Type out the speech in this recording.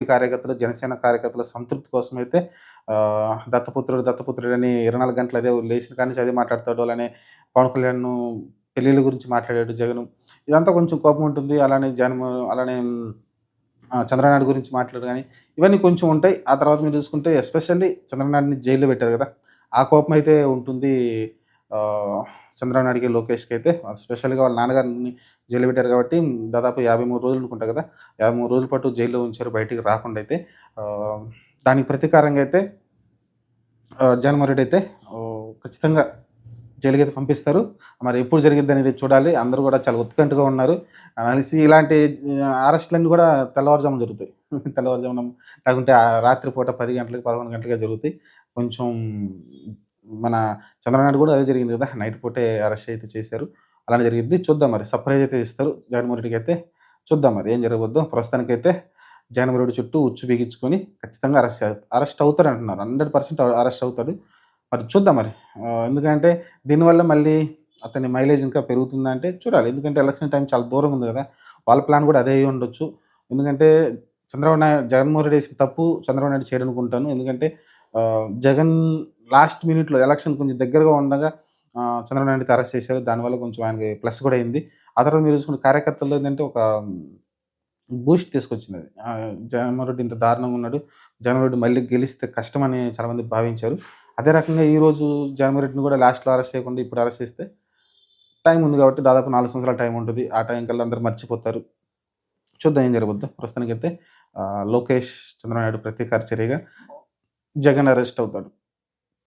కార్యకర్తలు, జనసేన కార్యకర్తల సంతృప్తి కోసమైతే దత్తపుత్రుడని 24 గంటలు అదే లేచిన కాడి నుంచి అదే మాట్లాడతాడు. అలానే పవన్ కళ్యాణ్ పెళ్ళిళ్ళ గురించి మాట్లాడాడు జగను. ఇదంతా కొంచెం కోపం ఉంటుంది. అలానే చంద్రనాయుడు గురించి మాట్లాడారు గానీ, ఇవన్నీ కొంచెం ఉంటాయి. ఆ తర్వాత మీరు చూసుకుంటే ఎస్పెషల్లీ చంద్రనాయుడిని జైల్‌లో పెట్టారు గదా! ఆ కోపమైతే ఉంటుంది. ఆహ్, చంద్రనాయుడికి, లోకేష్‌కైతే స్పెషల్‌గా వాళ్ళ నాన్నగారిని జైల్‌లో పెట్టారు కాబట్టి దాదాపు 53 రోజులు అనుకుంటా గదా! 53 రోజుల పాటు జైల్‌లో ఉంచారు బయటికి రాకుండా అయితే. ఆహ్, దానికి ప్రతీకారంగా అయితే జగన్మోహన్ రెడ్డి అయితే ఖచ్చితంగా జైలుకైతే పంపిస్తారు. మరి ఎప్పుడు జరిగిద్దనేది చూడాలి. అందరూ గూడా చాలా ఉత్కంఠగా ఉన్నారు. నాకు తెలిసి ఇలాంటి అరెస్ట్‌లన్నీ గూడా తెల్లవారుజామున జరుగుతాయి. తెల్లవారుజామున లేకుంటే రాత్రి పూట 10 గంటలకి, 11 గంటలకే జరుగుతాయి. కొంచెం మన చంద్రనాయుడు గూడా అదే జరిగింది గదా! నైట్ పూటే అరెస్ట్ అయితే చేశారు. అలానే జరిగిద్ది. చూద్దాం మరి. సర్ప్రైజ్ అయితే ఇస్తారు జగన్మోహన్ రెడ్డికైతే. చూద్దాం మరి ఏం జరగబోద్దో. ప్రస్తుతానికైతే జగన్మోహన్ రెడ్డి చుట్టూ ఉచ్చు బిగించుకొని ఖచ్చితంగా అరెస్ట్ అవుతారంటున్నారు. 100% అరెస్ట్ అవుతాడు. మరి చూద్దాం మరి. ఎందుకంటే దీనివల్ల మళ్ళీ అతని మైలేజ్ ఇంకా పెరుగుతుందా అంటే చూడాలి. ఎందుకంటే ఎలక్షన్ టైమ్ చాలా దూరంగా ఉంది గదా! వాళ్ళ ప్లాన్ గూడా అదే అయ్యుండొచ్చు. ఎందుకంటే జగన్మోహన్ రెడ్డి చేసిన తప్పు చంద్రబాబు నాయుడు చేయడనుకుంటాను. ఎందుకంటే జగన్ లాస్ట్ మినిట్‌లో ఎలక్షన్ కొంచెం దగ్గరగా ఉండగా చంద్రబాబు నాయుడుని అరెస్ట్ చేశారు. దానివల్ల కొంచెం ఆయనకి ప్లస్ గూడా అయింది. ఆ తర్వాత మీరు చూసుకుంటే కార్యకర్తల్లో ఏందంటే ఒక బూస్ట్ తీసుకొచ్చిందది. జగన్మోహన్ రెడ్డి ఇంత దారుణంగా ఉన్నాడు. జగన్మోహన్ రెడ్డి మళ్ళీ గెలిస్తే కష్టమని చాలామంది భావించారు. అదే రకంగా ఈరోజు జగన్మోహన్ రెడ్డిని కూడా లాస్ట్‌లో అరెస్ట్ చేయకుండా ఇప్పుడు అరెస్ట్ చేస్తే టైం ఉంది కాబట్టి దాదాపు 4 సంవత్సరాల టైం ఉంటది. ఆ టైం కల్లా అందరూ మర్చిపోతారు. చూద్దాం ఏం జరగబోద్దో. ప్రస్తుతానికైతే లోకేష్, చంద్రబాబు నాయుడు ప్రతీకార చర్యగా జగన్ అరెస్ట్ అవుతాడు.